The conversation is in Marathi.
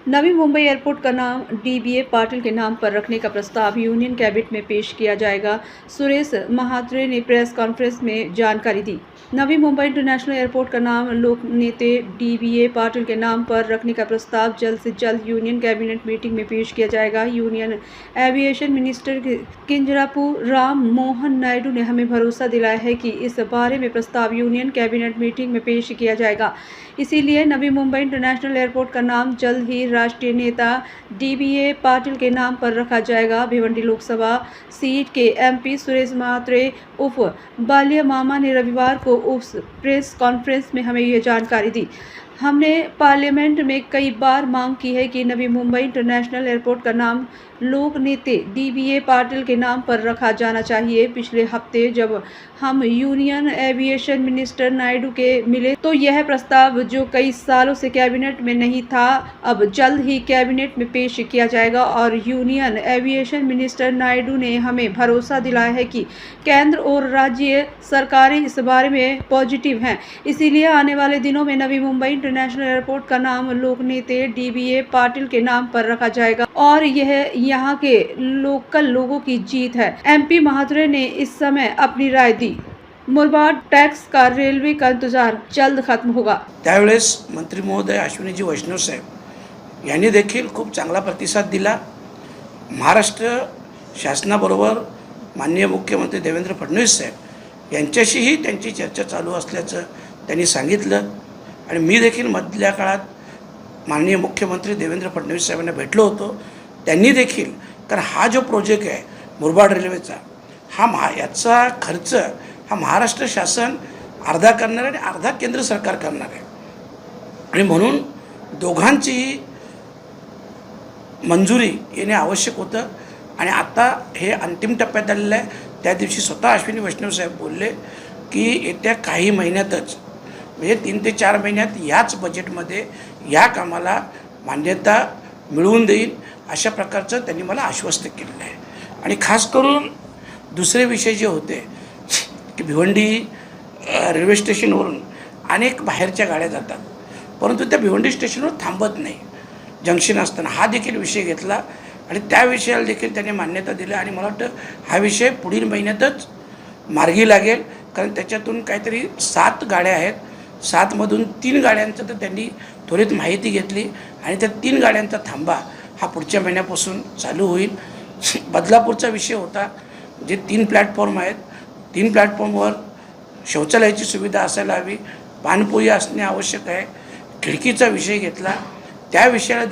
नवी मुंबई एयरपोर्ट का नाम डीबीए पाटिल के नाम पर रखने का प्रस्ताव यूनियन कैबिनेट में पेश किया जाएगा। सुरेश महात्रे ने प्रेस कॉन्फ्रेंस में जानकारी दी। नवी मुंबई इंटरनेशनल एयरपोर्ट का नाम लोक नेते डीबीए पाटिल के नाम पर रखने का प्रस्ताव जल्द से जल्द यूनियन कैबिनेट मीटिंग में पेश किया जाएगा। Union aviation minister Kinjarapu Ram Mohan Naidu ने हमें भरोसा दिलाया है कि इस बारे में प्रस्ताव यूनियन कैबिनेट मीटिंग में पेश किया जाएगा। इसीलिए नवी मुंबई इंटरनेशनल एयरपोर्ट का नाम जल्द ही राष्ट्रीय नेता डीबीए पाटिल के नाम पर रखा जाएगा। भिवंडी लोकसभा सीट के एमपी सुरेश महात्रे उर्फ बालिया मामा ने रविवार को उस प्रेस कॉन्फ्रेंस में हमें यह जानकारी दी। हमने पार्लियामेंट में कई बार मांग की है कि नवी मुंबई इंटरनेशनल एयरपोर्ट का नाम लोक नेते डीबीए पाटिल के नाम पर रखा जाना चाहिए। पिछले हफ्ते जब हम यूनियन एविएशन मिनिस्टर नायडू के मिले तो यह प्रस्ताव जो कई सालों से कैबिनेट में नहीं था अब जल्द ही कैबिनेट में पेश किया जाएगा और यूनियन एविएशन मिनिस्टर नायडू ने हमें भरोसा दिलाया है कि केंद्र और राज्य सरकारें इस बारे में पॉजिटिव हैं। इसीलिए आने वाले दिनों में नवी मुंबई इंटरनेशनल एयरपोर्ट का नाम लोक नेते डीबीए पाटिल के नाम पर रखा जाएगा और यह यहाँ के लोकल लोगों की जीत है। एमपी महात्रे ने इस समय अपनी राय दी। मुरबाड टॅक्स का रेल्वे का इंतजार जल्द खत्म होगा। त्यावेळेस मंत्री महोदय अश्विनीजी वैष्णव साहेब यांनी देखील खूप चांगला प्रतिसाद दिला। महाराष्ट्र शासनाबरोबर माननीय मुख्यमंत्री देवेंद्र फडणवीस साहेब यांच्याशीही त्यांची चर्चा चालू असल्याचं त्यांनी सांगितलं आणि मी देखील मधल्या काळात माननीय मुख्यमंत्री देवेंद्र फडणवीस साहेबांना भेटलो होतो। त्यांनी देखील कारण हा जो प्रोजेक्ट आहे मुरबाड रेल्वेचा याचा खर्च हा महाराष्ट्र शासन अर्धा करणार आहे आणि अर्धा केंद्र सरकार करणार आहे आणि म्हणून दोघांचीही मंजुरी येणे आवश्यक होतं आणि आता हे अंतिम टप्प्यात आलेलं आहे। त्या दिवशी स्वतः अश्विनी वैष्णव साहेब बोलले की येत्या काही महिन्यातच म्हणजे 3 ते 4 महिन्यात याच बजेटमध्ये या कामाला मान्यता मिळवून देईल अशा प्रकारचं त्यांनी मला आश्वस्त केलेलं आहे। आणि खास करून दुसरे विषय जे होते की भिवंडी रेल्वे स्टेशनवरून अनेक बाहेरच्या गाड्या जातात परंतु त्या भिवंडी स्टेशनवर थांबत नाही जंक्शन असताना हा देखील विषय घेतला आणि त्या विषयाला देखील त्यांनी मान्यता दिली आणि मला वाटतं हा विषय पुढील महिन्यातच मार्गी लागेल कारण त्याच्यातून काहीतरी 7 गाड्या आहेत 7 मधून 3 गाड्यांचं तर त्यांनी त्वरित माहिती घेतली आणि त्या 3 गाड्यांचा थांबा हा पुढच्या महिन्यापासून चालू होईल। बदलापूरचा विषय होता जे 3 प्लॅटफॉर्म आहेत 3 प्लॅटफॉर्मवर शौचालयाची सुविधा असायला हवी पाणपोई असणे आवश्यक आहे खिडकीचा विषय घेतला त्या विषयाला